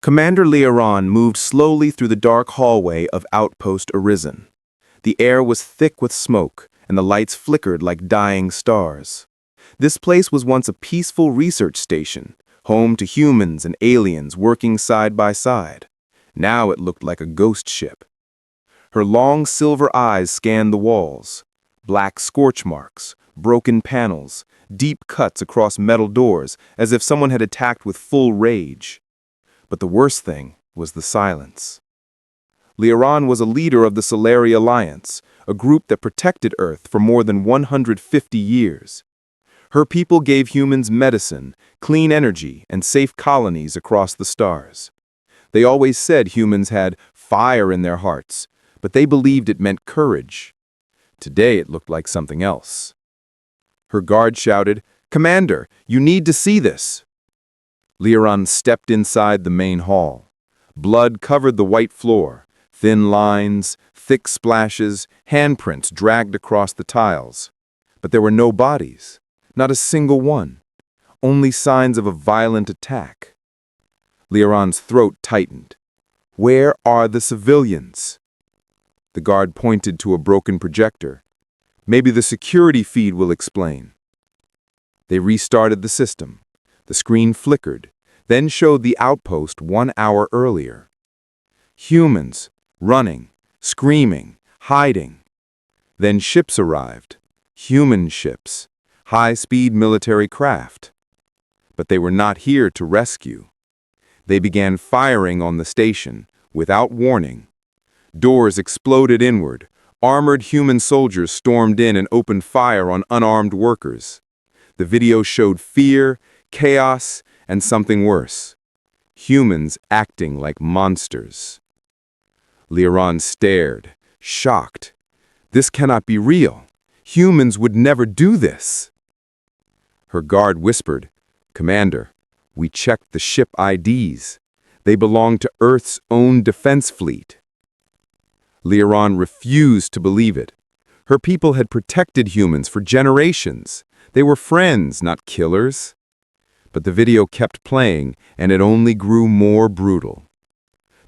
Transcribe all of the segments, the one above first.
Commander Leoran moved slowly through the dark hallway of Outpost Arisen. The air was thick with smoke, and the lights flickered like dying stars. This place was once a peaceful research station, home to humans and aliens working side by side. Now it looked like a ghost ship. Her long silver eyes scanned the walls. Black scorch marks, broken panels, deep cuts across metal doors, as if someone had attacked with full rage. But the worst thing was the silence. Leoran was a leader of the Solari Alliance, a group that protected Earth for more than 150 years. Her people gave humans medicine, clean energy, and safe colonies across the stars. They always said humans had fire in their hearts, but they believed it meant courage. Today it looked like something else. Her guard shouted, "Commander, you need to see this!" Leoran stepped inside the main hall. Blood covered the white floor, thin lines, thick splashes, handprints dragged across the tiles. But there were no bodies, not a single one, only signs of a violent attack. Leoran's throat tightened. Where are the civilians? The guard pointed to a broken projector. Maybe the security feed will explain. They restarted the system. The screen flickered, then showed the outpost 1 hour earlier. Humans, running, screaming, hiding. Then ships arrived. Human ships. High-speed military craft. But they were not here to rescue. They began firing on the station, without warning. Doors exploded inward. Armored human soldiers stormed in and opened fire on unarmed workers. The video showed fear, chaos, and something worse. Humans acting like monsters. Leoran stared, shocked. This cannot be real. Humans would never do this. Her guard whispered, "Commander, we checked the ship IDs. They belong to Earth's own defense fleet." Leoran refused to believe it. Her people had protected humans for generations. They were friends, not killers. But the video kept playing, and it only grew more brutal.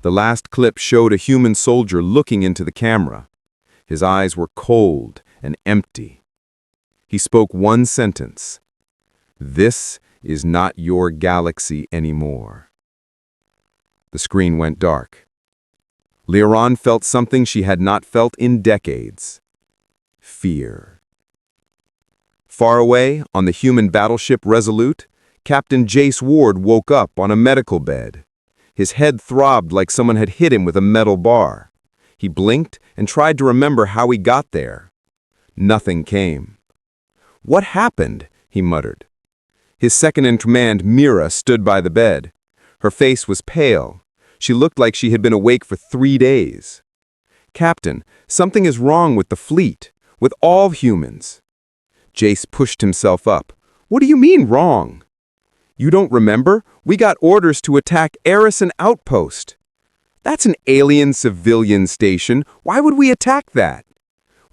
The last clip showed a human soldier looking into the camera. His eyes were cold and empty. He spoke one sentence. "This is not your galaxy anymore." The screen went dark. Leoran felt something she had not felt in decades. Fear. Far away, on the human battleship Resolute, Captain Jace Ward woke up on a medical bed. His head throbbed like someone had hit him with a metal bar. He blinked and tried to remember how he got there. Nothing came. "What happened?" he muttered. His second-in-command, Mira, stood by the bed. Her face was pale. She looked like she had been awake for 3 days. "Captain, something is wrong with the fleet, with all humans." Jace pushed himself up. "What do you mean, wrong?" "You don't remember? We got orders to attack Arison Outpost." "That's an alien civilian station. Why would we attack that?"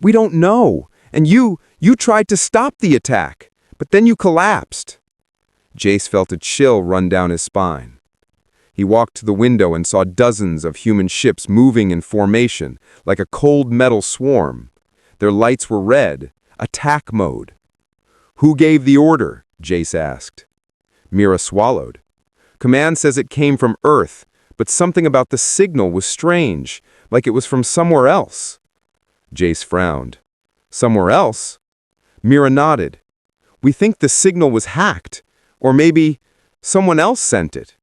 "We don't know. And you tried to stop the attack, but then you collapsed." Jace felt a chill run down his spine. He walked to the window and saw dozens of human ships moving in formation, like a cold metal swarm. Their lights were red, attack mode. "Who gave the order?" Jace asked. Mira swallowed. "Command says it came from Earth, but something about the signal was strange, like it was from somewhere else." Jace frowned. "Somewhere else?" Mira nodded. "We think the signal was hacked, or maybe someone else sent it."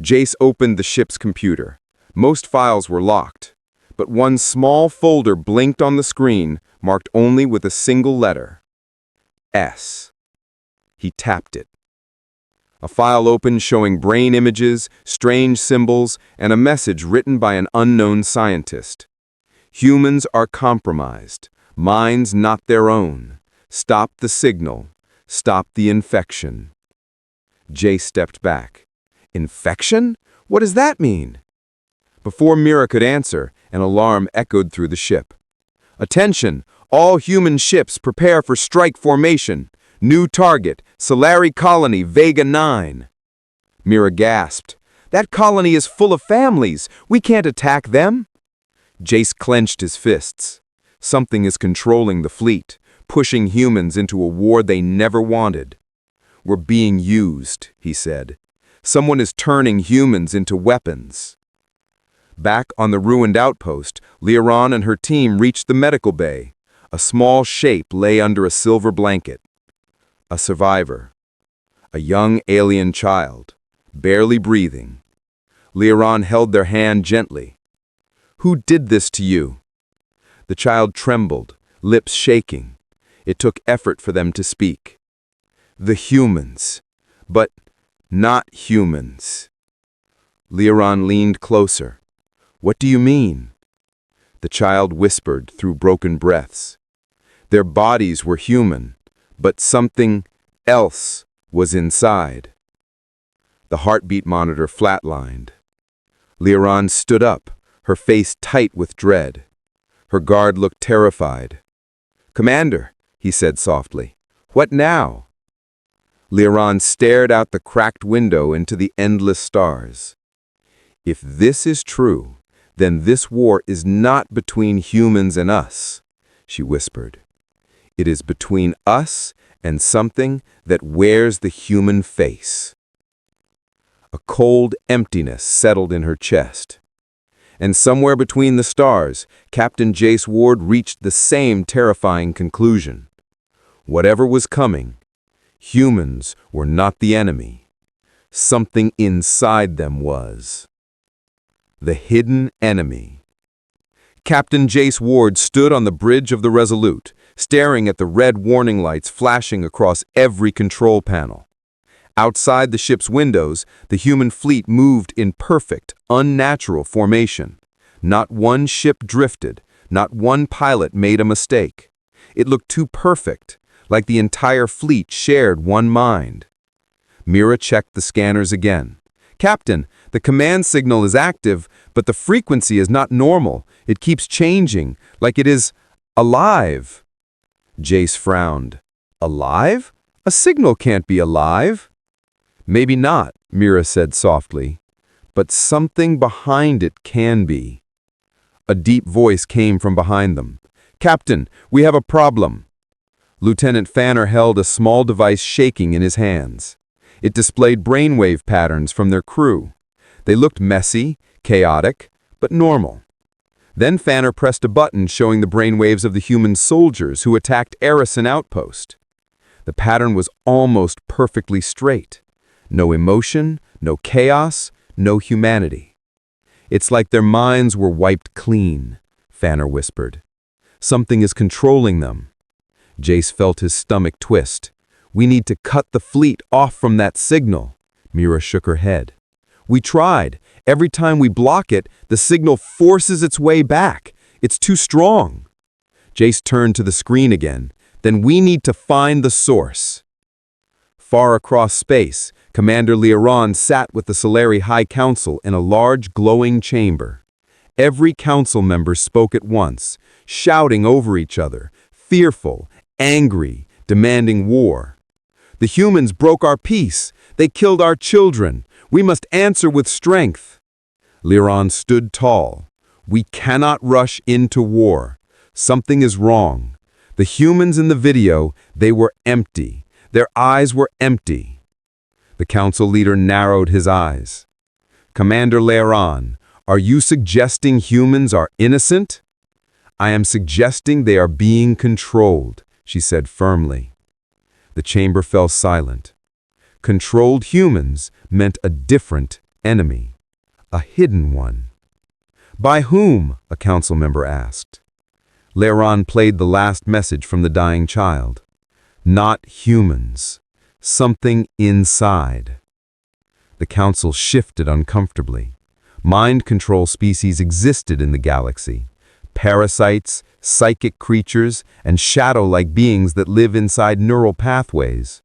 Jace opened the ship's computer. Most files were locked, but one small folder blinked on the screen, marked only with a single letter. S. He tapped it. A file opened showing brain images, strange symbols, and a message written by an unknown scientist. "Humans are compromised. Minds not their own. Stop the signal. Stop the infection." Jay stepped back. "Infection? What does that mean?" Before Mira could answer, an alarm echoed through the ship. "Attention! All human ships prepare for strike formation. New target, Solari Colony, Vega 9. Mira gasped. That colony is full of families. We can't attack them. Jace clenched his fists. Something is controlling the fleet, pushing humans into a war they never wanted. We're being used, he said. Someone is turning humans into weapons. Back on the ruined outpost, Liaron and her team reached the medical bay. A small shape lay under a silver blanket. A survivor. A young alien child, barely breathing. Liaron held their hand gently. Who did this to you? The child trembled, lips shaking. It took effort for them to speak. The humans, but not humans. Liaron leaned closer. What do you mean? The child whispered through broken breaths. Their bodies were human, but something else was inside. The heartbeat monitor flatlined. Liaron stood up, her face tight with dread. Her guard looked terrified. "Commander," he said softly, "what now?" Liaron stared out the cracked window into the endless stars. If this is true, then this war is not between humans and us, she whispered. It is between us and something that wears the human face. A cold emptiness settled in her chest. And somewhere between the stars, Captain Jace Ward reached the same terrifying conclusion. Whatever was coming, humans were not the enemy. Something inside them was. The hidden enemy. Captain Jace Ward stood on the bridge of the Resolute, staring at the red warning lights flashing across every control panel. Outside the ship's windows, the human fleet moved in perfect, unnatural formation. Not one ship drifted, not one pilot made a mistake. It looked too perfect, like the entire fleet shared one mind. Mira checked the scanners again. "Captain, the command signal is active, but the frequency is not normal. It keeps changing, like it is alive." Jace frowned. "Alive? A signal can't be alive." "Maybe not," Mira said softly, "but something behind it can be." A deep voice came from behind them. "Captain, we have a problem." Lieutenant Fanner held a small device shaking in his hands. It displayed brainwave patterns from their crew. They looked messy, chaotic, but normal. Then Fanner pressed a button showing the brainwaves of the human soldiers who attacked Erison Outpost. The pattern was almost perfectly straight. No emotion, no chaos, no humanity. "It's like their minds were wiped clean," Fanner whispered. "Something is controlling them." Jace felt his stomach twist. "We need to cut the fleet off from that signal." Mira shook her head. "We tried. Every time we block it, the signal forces its way back. It's too strong." Jace turned to the screen again. "Then we need to find the source." Far across space, Commander Liaron sat with the Solari High Council in a large, glowing chamber. Every council member spoke at once, shouting over each other, fearful, angry, demanding war. "The humans broke our peace. They killed our children. We must answer with strength." Liaron stood tall. "We cannot rush into war. Something is wrong. The humans in the video, they were empty. Their eyes were empty." The council leader narrowed his eyes. "Commander Liaron, are you suggesting humans are innocent?" "I am suggesting they are being controlled," she said firmly. The chamber fell silent. Controlled humans meant a different enemy, a hidden one. "By whom?" a council member asked. Liaron played the last message from the dying child. "Not humans. Something inside." The council shifted uncomfortably. Mind control species existed in the galaxy. Parasites, psychic creatures, and shadow-like beings that live inside neural pathways.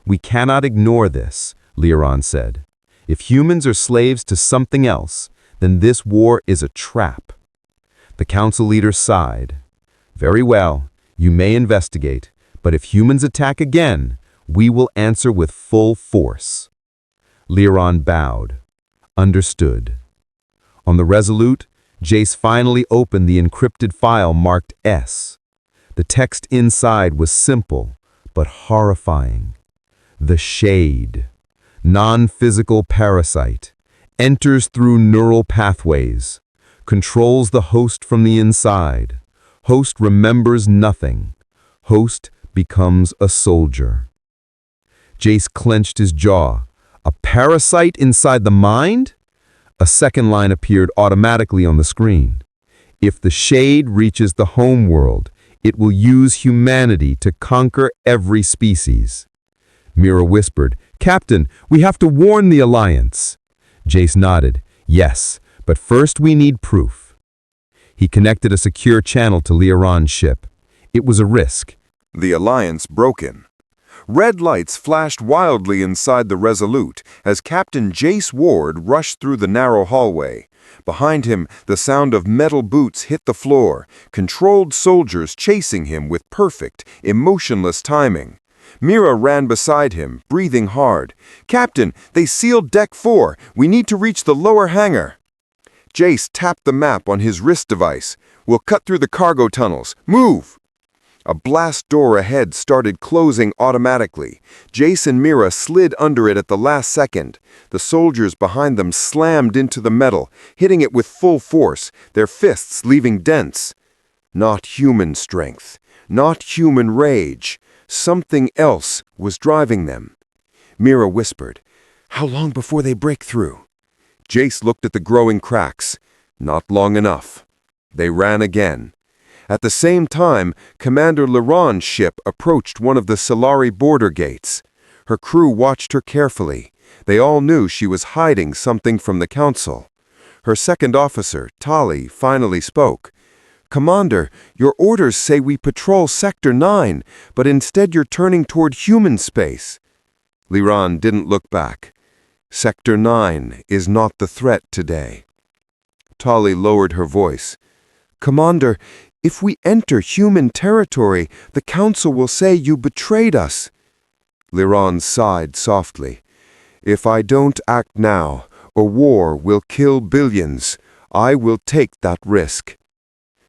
"We cannot ignore this," Liaron said. "If humans are slaves to something else, then this war is a trap." The council leader sighed. "Very well, you may investigate, but if humans attack again, we will answer with full force." Liaron bowed. Understood. On the Resolute, Jace finally opened the encrypted file marked S. The text inside was simple, but horrifying. The Shade, non-physical parasite, enters through neural pathways, controls the host from the inside. Host remembers nothing. Host becomes a soldier. Jace clenched his jaw. A parasite inside the mind? A second line appeared automatically on the screen. If the Shade reaches the home world, it will use humanity to conquer every species. Mira whispered, "Captain, we have to warn the Alliance." Jace nodded, "Yes, but first we need proof." He connected a secure channel to Liaron's ship. It was a risk. The Alliance broken. Red lights flashed wildly inside the Resolute as Captain Jace Ward rushed through the narrow hallway. Behind him, the sound of metal boots hit the floor, controlled soldiers chasing him with perfect, emotionless timing. Mira ran beside him, breathing hard. "Captain, they sealed Deck 4. We need to reach the lower hangar." Jace tapped the map on his wrist device. "We'll cut through the cargo tunnels. Move!" A blast door ahead started closing automatically. Jace and Mira slid under it at the last second. The soldiers behind them slammed into the metal, hitting it with full force, their fists leaving dents. Not human strength, not human rage. Something else was driving them. Mira whispered, "How long before they break through?" Jace looked at the growing cracks. Not long enough. They ran again. At the same time, Commander Liaron's ship approached one of the Solari border gates. Her crew watched her carefully. They all knew she was hiding something from the Council. Her second officer, Tali, finally spoke. "Commander, your orders say we patrol Sector 9, but instead you're turning toward human space." Liaron didn't look back. "Sector 9 is not the threat today." Tali lowered her voice. "Commander, if we enter human territory, the Council will say you betrayed us." Liaron sighed softly. "If I don't act now, a war will kill billions. I will take that risk."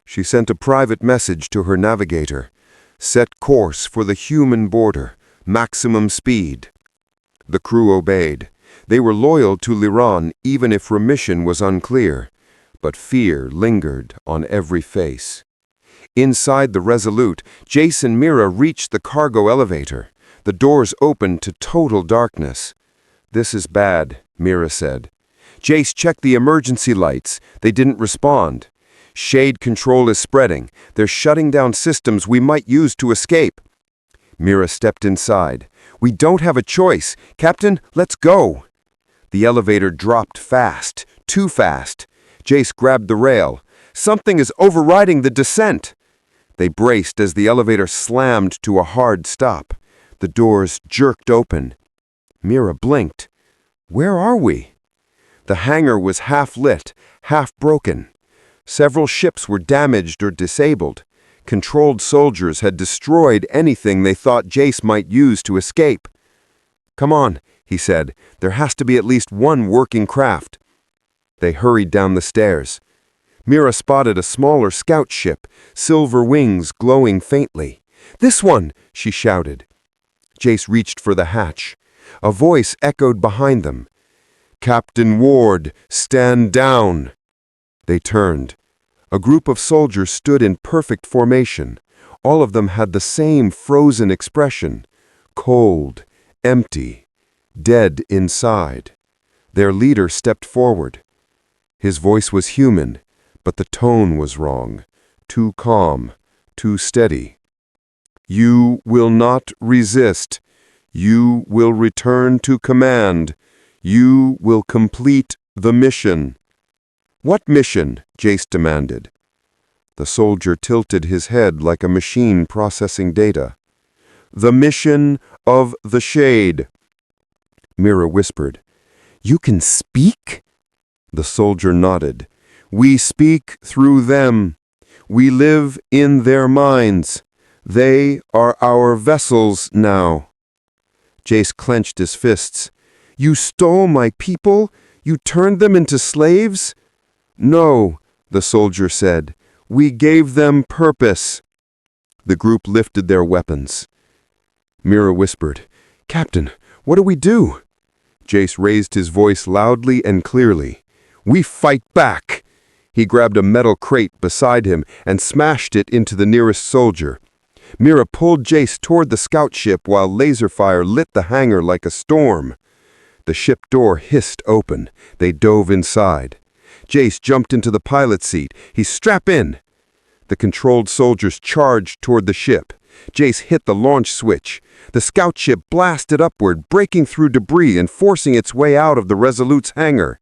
She sent a private message to her navigator. "Set course for the human border. Maximum speed." The crew obeyed. They were loyal to Liaron even if remission was unclear. But fear lingered on every face. Inside the Resolute, Jace and Mira reached the cargo elevator. The doors opened to total darkness. "This is bad," Mira said. Jace checked the emergency lights. They didn't respond. "Shade control is spreading. They're shutting down systems we might use to escape." Mira stepped inside. "We don't have a choice. Captain, let's go." The elevator dropped fast, too fast. Jace grabbed the rail. "Something is overriding the descent." They braced as the elevator slammed to a hard stop. The doors jerked open. Mira blinked. "Where are we?" The hangar was half lit, half broken. Several ships were damaged or disabled. Controlled soldiers had destroyed anything they thought Jace might use to escape. "Come on," he said. "There has to be at least one working craft." They hurried down the stairs. Mira spotted a smaller scout ship, silver wings glowing faintly. "This one!" she shouted. Jace reached for the hatch. A voice echoed behind them. "Captain Ward, stand down!" They turned. A group of soldiers stood in perfect formation. All of them had the same frozen expression. Cold, empty, dead inside. Their leader stepped forward. His voice was human, but the tone was wrong. Too calm, too steady. "You will not resist. You will return to command. You will complete the mission." "What mission?" Jace demanded. The soldier tilted his head like a machine processing data. "The mission of the Shade." Mira whispered, "You can speak?" The soldier nodded. "We speak through them. We live in their minds. They are our vessels now." Jace clenched his fists. "You stole my people. You turned them into slaves?" "No," the soldier said. "We gave them purpose." The group lifted their weapons. Mira whispered, "Captain, what do we do?" Jace raised his voice loudly and clearly. "We fight back!" He grabbed a metal crate beside him and smashed it into the nearest soldier. Mira pulled Jace toward the scout ship while laser fire lit the hangar like a storm. The ship door hissed open. They dove inside. Jace jumped into the pilot's seat. He strapped in. The controlled soldiers charged toward the ship. Jace hit the launch switch. The scout ship blasted upward, breaking through debris and forcing its way out of the Resolute's hangar.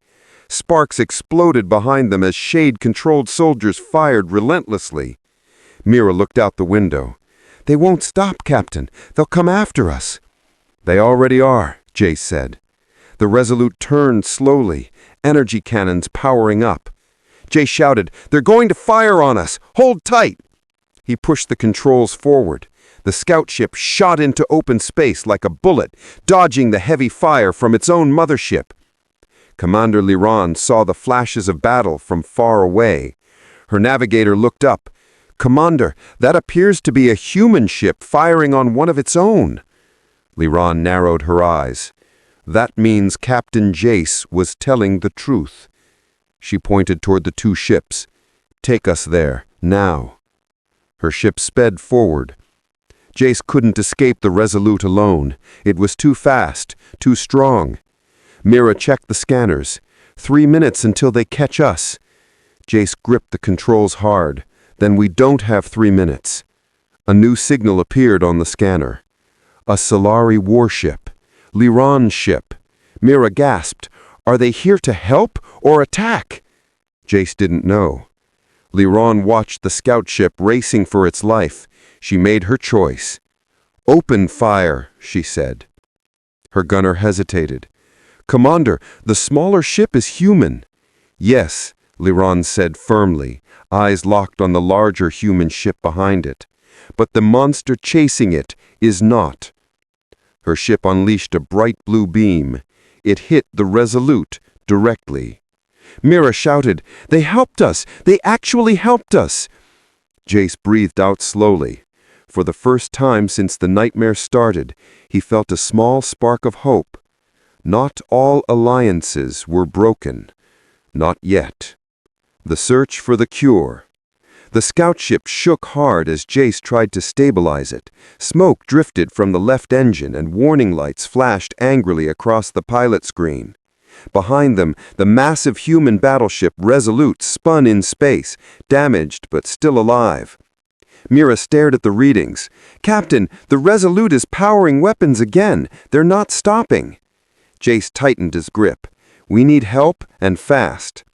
Sparks exploded behind them as shade-controlled soldiers fired relentlessly. Mira looked out the window. "They won't stop, Captain. They'll come after us." "They already are," Jace said. The Resolute turned slowly, energy cannons powering up. Jace shouted, "They're going to fire on us! Hold tight!" He pushed the controls forward. The scout ship shot into open space like a bullet, dodging the heavy fire from its own mothership. Commander Liran saw the flashes of battle from far away. Her navigator looked up. "Commander, that appears to be a human ship firing on one of its own." Liran narrowed her eyes. That means Captain Jace was telling the truth. She pointed toward the two ships. "Take us there, now." Her ship sped forward. Jace couldn't escape the Resolute alone. It was too fast, too strong. Mira checked the scanners. 3 minutes until they catch us. Jace gripped the controls hard. Then we don't have 3 minutes. A new signal appeared on the scanner. A Solari warship. Liran's ship. Mira gasped. Are they here to help or attack? Jace didn't know. Liran watched the scout ship racing for its life. She made her choice. "Open fire," she said. Her gunner hesitated. "Commander, the smaller ship is human." "Yes," Liran said firmly, eyes locked on the larger human ship behind it. "But the monster chasing it is not." Her ship unleashed a bright blue beam. It hit the Resolute directly. Mira shouted, "They helped us! They actually helped us!" Jace breathed out slowly. For the first time since the nightmare started, he felt a small spark of hope. Not all alliances were broken. Not yet. The search for the cure. The scout ship shook hard as Jace tried to stabilize it. Smoke drifted from the left engine and warning lights flashed angrily across the pilot screen. Behind them, the massive human battleship Resolute spun in space, damaged but still alive. Mira stared at the readings. "Captain, the Resolute is powering weapons again. They're not stopping." Jace tightened his grip. "We need help, and fast."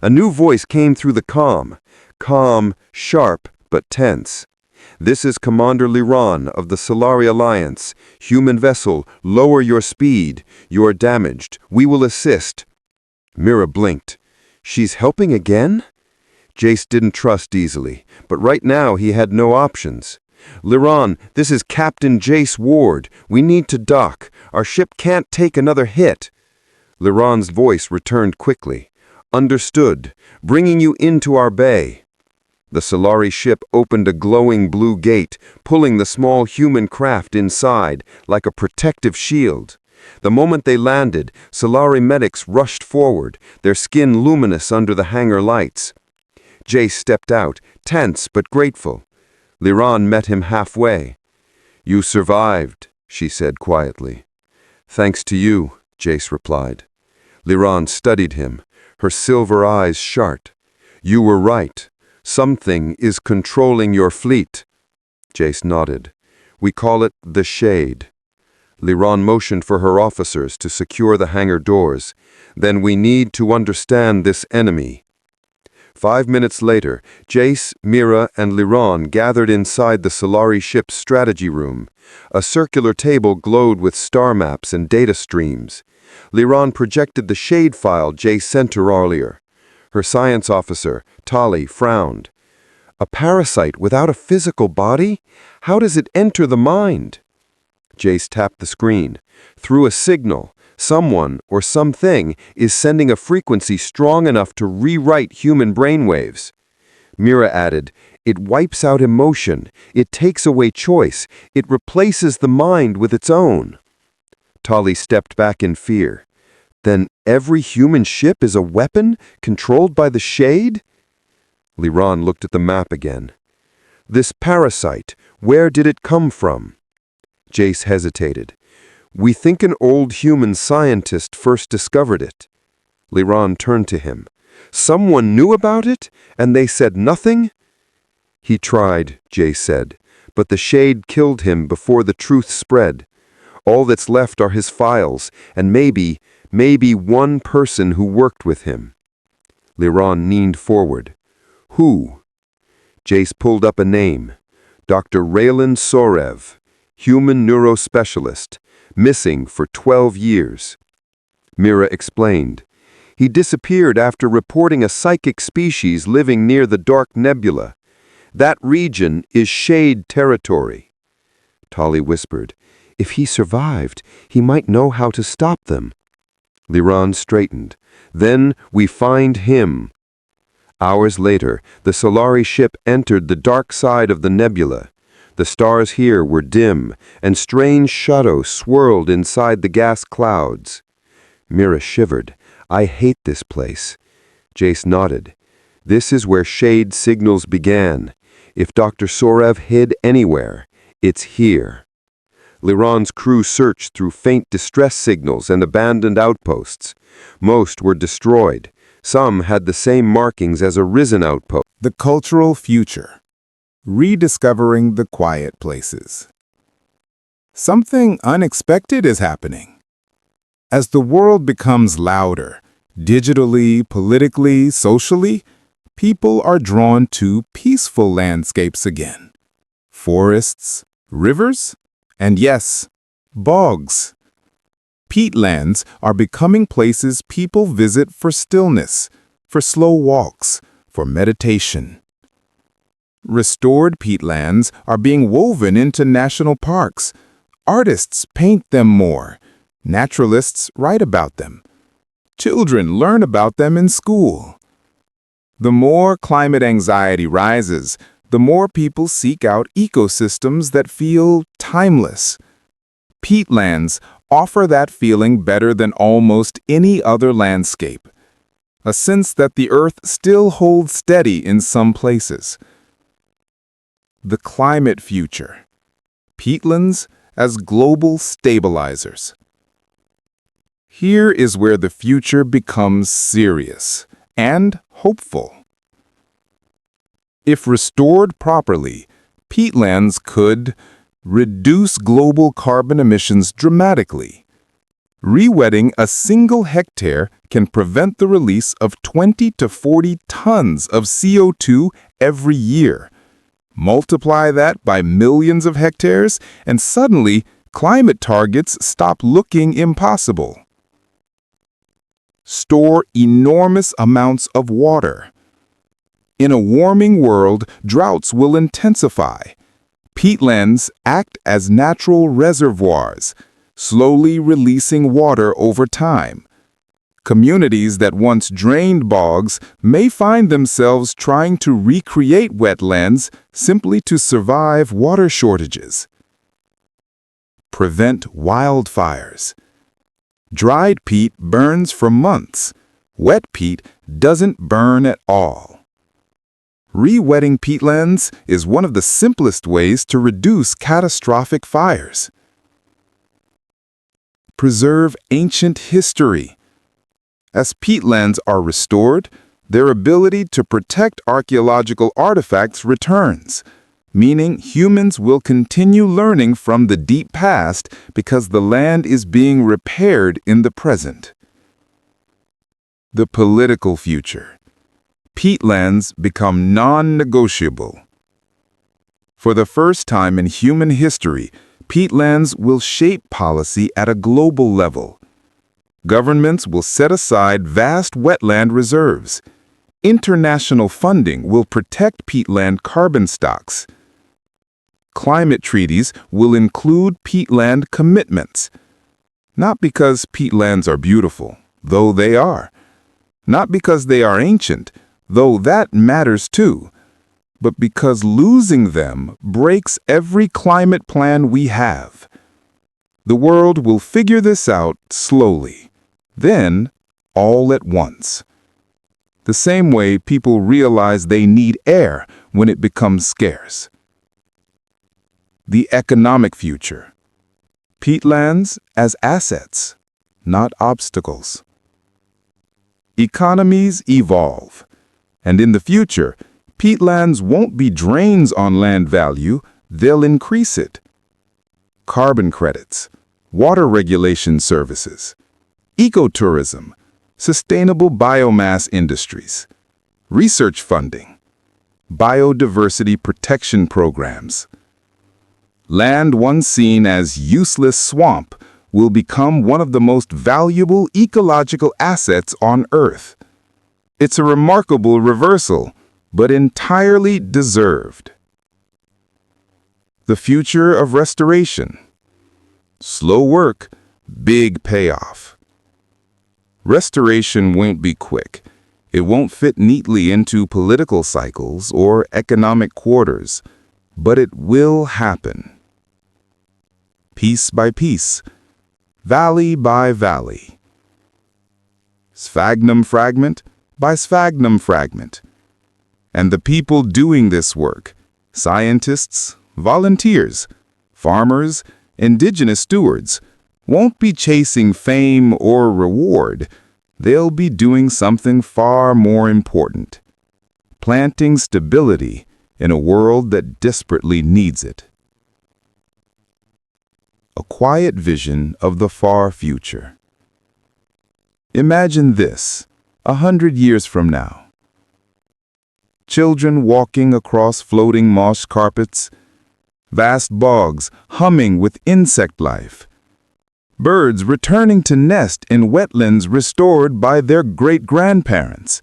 A new voice came through the comm. Calm, sharp, but tense. "This is Commander Liran of the Solari Alliance. Human vessel, lower your speed. You are damaged. We will assist." Mira blinked. "She's helping again?" Jace didn't trust easily, but right now he had no options. "Liran, this is Captain Jace Ward. We need to dock. Our ship can't take another hit." Liran's voice returned quickly. "Understood. Bringing you into our bay." The Solari ship opened a glowing blue gate, pulling the small human craft inside like a protective shield. The moment they landed, Solari medics rushed forward, their skin luminous under the hangar lights. Jace stepped out, tense but grateful. Liran met him halfway. "You survived," she said quietly. "Thanks to you," Jace replied. Liran studied him, her silver eyes sharp. "You were right. Something is controlling your fleet." Jace nodded. "We call it the Shade." Liran motioned for her officers to secure the hangar doors. "Then we need to understand this enemy." 5 minutes later, Jace, Mira, and Liran gathered inside the Solari ship's strategy room. A circular table glowed with star maps and data streams. Liran projected the Shade file Jace sent her earlier. Her science officer, Tali, frowned. "A parasite without a physical body? How does it enter the mind?" Jace tapped the screen. "Through a signal, Someone or something is sending a frequency strong enough to rewrite human brainwaves. Mira added, "It wipes out emotion, it takes away choice, it replaces the mind with its own." Tali stepped back in fear. Then every human ship is a weapon controlled by the Shade? Liran looked at the map again. "This parasite, where did it come from?" Jace hesitated. "We think an old human scientist first discovered it." Liran turned to him. "Someone knew about it, and they said nothing?" "He tried," Jace said, "but the Shade killed him before the truth spread. All that's left are his files, and maybe one person who worked with him." Liran leaned forward. "Who?" Jace pulled up a name. Dr. Raylan Sorev, human neurospecialist, missing for 12 years. Mira explained. "He disappeared after reporting a psychic species living near the Dark Nebula. That region is Shade territory." Tali whispered, "If he survived, he might know how to stop them." Liran straightened. "Then we find him." Hours later, the Solari ship entered the dark side of the nebula. The stars here were dim, and strange shadows swirled inside the gas clouds. Mira shivered. "I hate this place." Jace nodded. "This is where Shade signals began. If Dr. Sorev hid anywhere, it's here." Liran's crew searched through faint distress signals and abandoned outposts. Most were destroyed. Some had the same markings as a risen outpost. The cultural future. Rediscovering the quiet places. Something unexpected is happening. As the world becomes louder, digitally, politically, socially, people are drawn to peaceful landscapes again. Forests, rivers, and yes, bogs. Peatlands are becoming places people visit for stillness, for slow walks, for meditation. Restored peatlands are being woven into national parks. Artists paint them more. Naturalists write about them. Children learn about them in school. The more climate anxiety rises, the more people seek out ecosystems that feel timeless. Peatlands offer that feeling better than almost any other landscape. A sense that the Earth still holds steady in some places. The climate future. Peatlands as global stabilizers. Here is where the future becomes serious and hopeful. If restored properly, peatlands could reduce global carbon emissions dramatically. Rewetting a single hectare can prevent the release of 20 to 40 tons of CO2 every year. Multiply that by millions of hectares, and suddenly climate targets stop looking impossible. Store enormous amounts of water. In a warming world, droughts will intensify. Peatlands act as natural reservoirs, slowly releasing water over time. Communities that once drained bogs may find themselves trying to recreate wetlands simply to survive water shortages. Prevent wildfires. Dried peat burns for months. Wet peat doesn't burn at all. Re-wetting peatlands is one of the simplest ways to reduce catastrophic fires. Preserve ancient history. As peatlands are restored, their ability to protect archaeological artifacts returns, meaning humans will continue learning from the deep past because the land is being repaired in the present. The political future. Peatlands become non-negotiable. For the first time in human history, peatlands will shape policy at a global level. Governments will set aside vast wetland reserves. International funding will protect peatland carbon stocks. Climate treaties will include peatland commitments. Not because peatlands are beautiful, though they are. Not because they are ancient, though that matters too. But because losing them breaks every climate plan we have. The world will figure this out slowly, then all at once. The same way people realize they need air when it becomes scarce. The economic future. Peatlands as assets, not obstacles. Economies evolve, and in the future, peatlands won't be drains on land value, they'll increase it. Carbon credits, water regulation services, ecotourism, sustainable biomass industries, research funding, biodiversity protection programs. Land once seen as useless swamp will become one of the most valuable ecological assets on Earth. It's a remarkable reversal, but entirely deserved. The future of restoration. Slow work, big payoff. Restoration won't be quick. It won't fit neatly into political cycles or economic quarters, but it will happen. Piece by piece, valley by valley. Sphagnum fragment by sphagnum fragment. And the people doing this work, scientists, volunteers, farmers, indigenous stewards, won't be chasing fame or reward. They'll be doing something far more important, planting stability in a world that desperately needs it. A quiet vision of the far future. Imagine this, 100 years from now. Children walking across floating moss carpets, vast bogs humming with insect life, birds returning to nest in wetlands restored by their great-grandparents,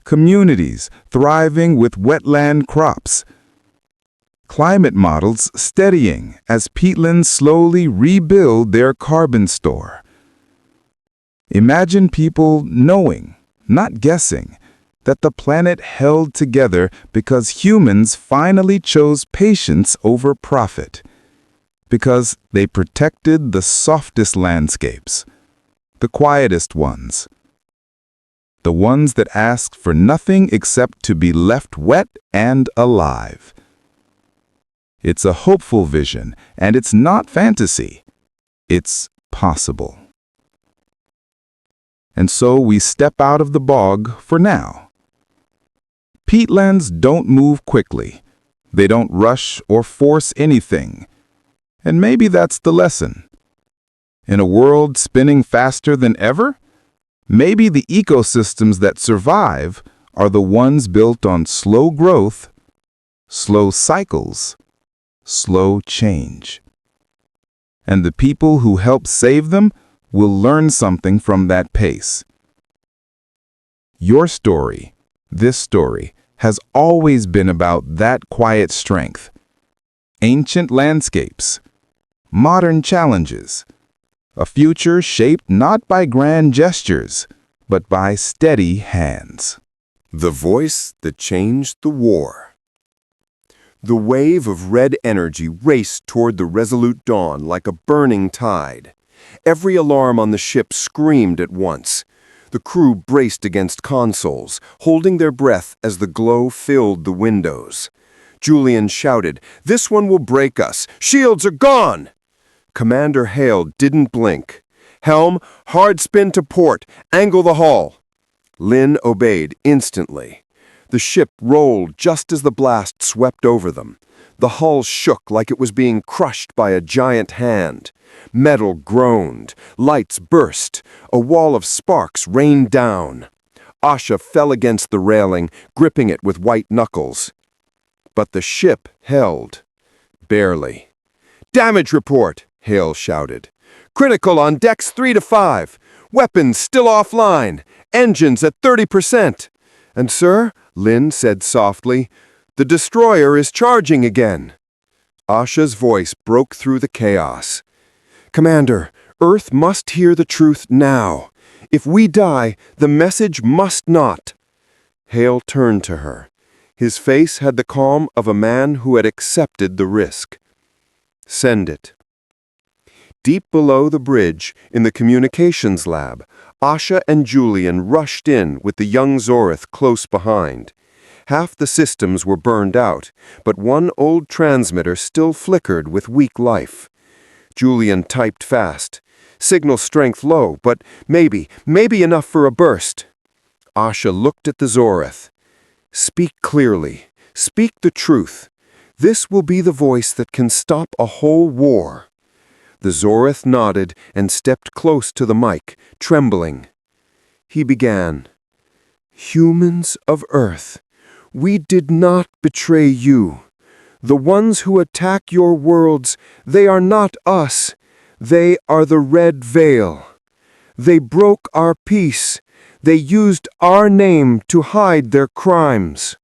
communities thriving with wetland crops, climate models steadying as peatlands slowly rebuild their carbon store. Imagine people knowing, not guessing, that the planet held together because humans finally chose patience over profit, because they protected the softest landscapes, the quietest ones, the ones that asked for nothing except to be left wet and alive. It's a hopeful vision, and it's not fantasy. It's possible. And so we step out of the bog for now. Peatlands don't move quickly. They don't rush or force anything. And maybe that's the lesson. In a world spinning faster than ever, maybe the ecosystems that survive are the ones built on slow growth, slow cycles, slow change. And the people who help save them will learn something from that pace. Your story, this story, has always been about that quiet strength. Ancient landscapes, modern challenges, a future shaped not by grand gestures, but by steady hands. The voice that changed the war. The wave of red energy raced toward the Resolute Dawn like a burning tide. Every alarm on the ship screamed at once. The crew braced against consoles, holding their breath as the glow filled the windows. Julian shouted, "This one will break us! Shields are gone!" Commander Hale didn't blink. "Helm, hard spin to port, angle the hull." Lynn obeyed instantly. The ship rolled just as the blast swept over them. The hull shook like it was being crushed by a giant hand. Metal groaned, lights burst, a wall of sparks rained down. Asha fell against the railing, gripping it with white knuckles. But the ship held. Barely. "Damage report!" Hale shouted. "Critical on decks 3 to 5. Weapons still offline. Engines at 30%. And sir," Lynn said softly, "the destroyer is charging again." Asha's voice broke through the chaos. "Commander, Earth must hear the truth now. If we die, the message must not." Hale turned to her. His face had the calm of a man who had accepted the risk. "Send it." Deep below the bridge, in the communications lab, Asha and Julian rushed in with the young Zoryth close behind. Half the systems were burned out, but one old transmitter still flickered with weak life. Julian typed fast. Signal strength low, but maybe enough for a burst. Asha looked at the Zoryth. "Speak clearly. Speak the truth. This will be the voice that can stop a whole war." The Zoryth nodded and stepped close to the mic, trembling. He began. "Humans of Earth, we did not betray you. The ones who attack your worlds, they are not us. They are the Red Veil. They broke our peace. They used our name to hide their crimes."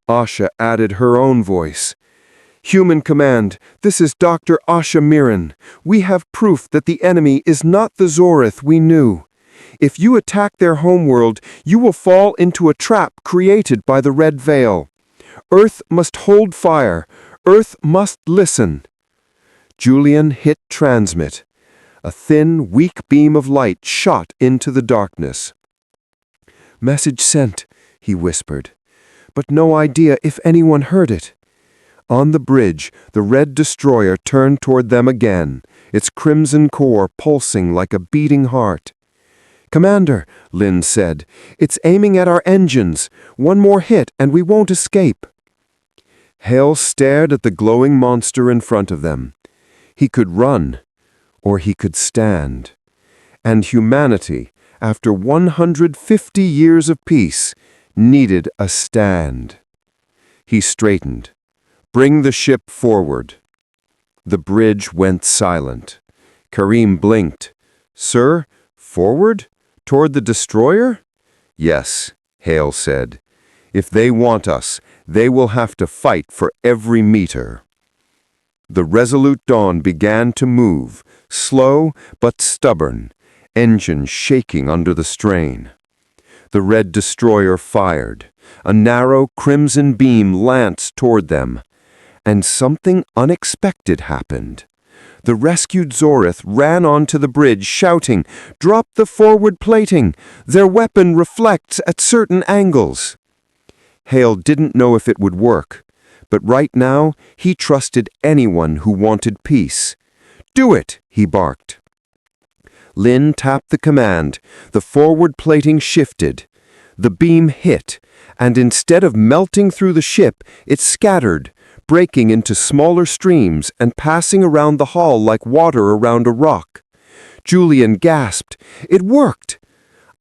Asha added her own voice. "Human Command, this is Dr. Asha Mirren. We have proof that the enemy is not the Zoryth we knew. If you attack their homeworld, you will fall into a trap created by the Red Veil. Earth must hold fire. Earth must listen." Julian hit transmit. A thin, weak beam of light shot into the darkness. "Message sent," he whispered, but no idea if anyone heard it. On the bridge, the red destroyer turned toward them again, its crimson core pulsing like a beating heart. "Commander," Lynn said, "it's aiming at our engines. One more hit and we won't escape." Hale stared at the glowing monster in front of them. He could run, or he could stand. And humanity, after 150 years of peace, needed a stand. He straightened. "Bring the ship forward." The bridge went silent. Kareem blinked. "Sir, forward? Toward the destroyer?" "Yes," Hale said. "If they want us, they will have to fight for every meter." The Resolute Dawn began to move, slow but stubborn, engine shaking under the strain. The red destroyer fired. A narrow crimson beam lanced toward them. And something unexpected happened. The rescued Zoryth ran onto the bridge, shouting, "Drop the forward plating! Their weapon reflects at certain angles." Hale didn't know if it would work, but right now he trusted anyone who wanted peace. "Do it!" he barked. Lynn tapped the command. The forward plating shifted. The beam hit, and instead of melting through the ship, it scattered, breaking into smaller streams and passing around the hull like water around a rock. Julian gasped. "It worked!"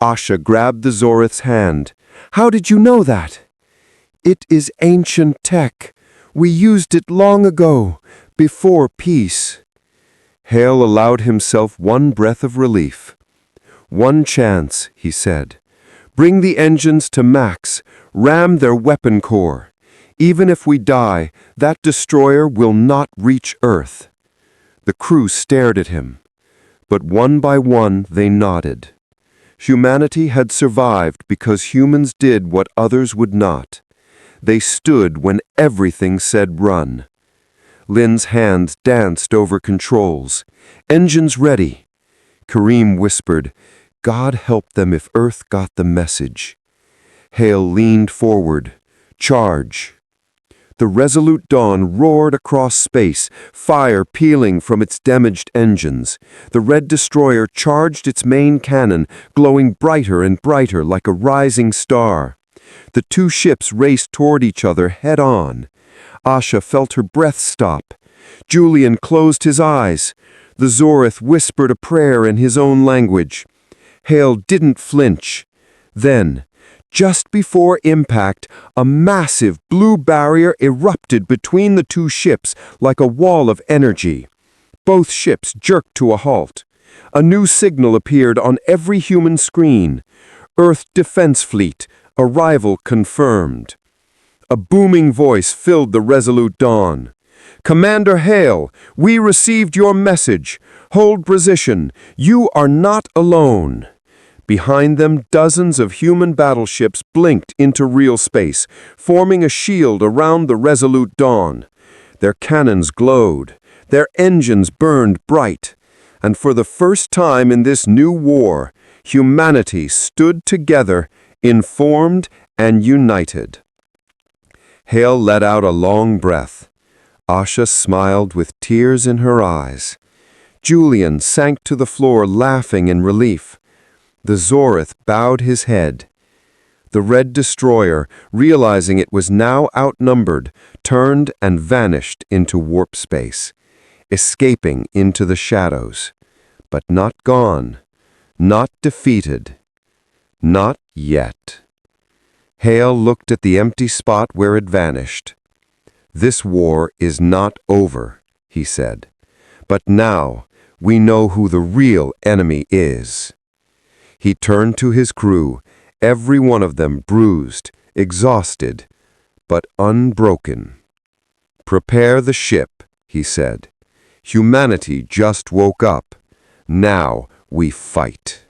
Asha grabbed the Zoryth's hand. "How did you know that?" "It is ancient tech. We used it long ago, before peace." Hale allowed himself one breath of relief. "One chance," he said. "Bring the engines to max. Ram their weapon core. Even if we die, that destroyer will not reach Earth." The crew stared at him, but one by one they nodded. Humanity had survived because humans did what others would not. They stood when everything said run. Lynn's hands danced over controls. "Engines ready." Kareem whispered, "God help them if Earth got the message." Hale leaned forward. "Charge." The Resolute Dawn roared across space, fire peeling from its damaged engines. The red destroyer charged its main cannon, glowing brighter and brighter like a rising star. The two ships raced toward each other head-on. Asha felt her breath stop. Julian closed his eyes. The Zoryth whispered a prayer in his own language. Hale didn't flinch. Then, just before impact, a massive blue barrier erupted between the two ships like a wall of energy. Both ships jerked to a halt. A new signal appeared on every human screen. Earth Defense Fleet, arrival confirmed. A booming voice filled the Resolute Dawn. "Commander Hale, we received your message. Hold position. You are not alone." Behind them, dozens of human battleships blinked into real space, forming a shield around the Resolute Dawn. Their cannons glowed. Their engines burned bright. And for the first time in this new war, humanity stood together, informed and united. Hale let out a long breath. Asha smiled with tears in her eyes. Julian sank to the floor laughing in relief. The Zoryth bowed his head. The red destroyer, realizing it was now outnumbered, turned and vanished into warp space, escaping into the shadows. But not gone, not defeated, not yet. Hale looked at the empty spot where it vanished. "This war is not over," he said. "But now we know who the real enemy is." He turned to his crew, every one of them bruised, exhausted, but unbroken. "Prepare the ship," he said. "Humanity just woke up. Now we fight."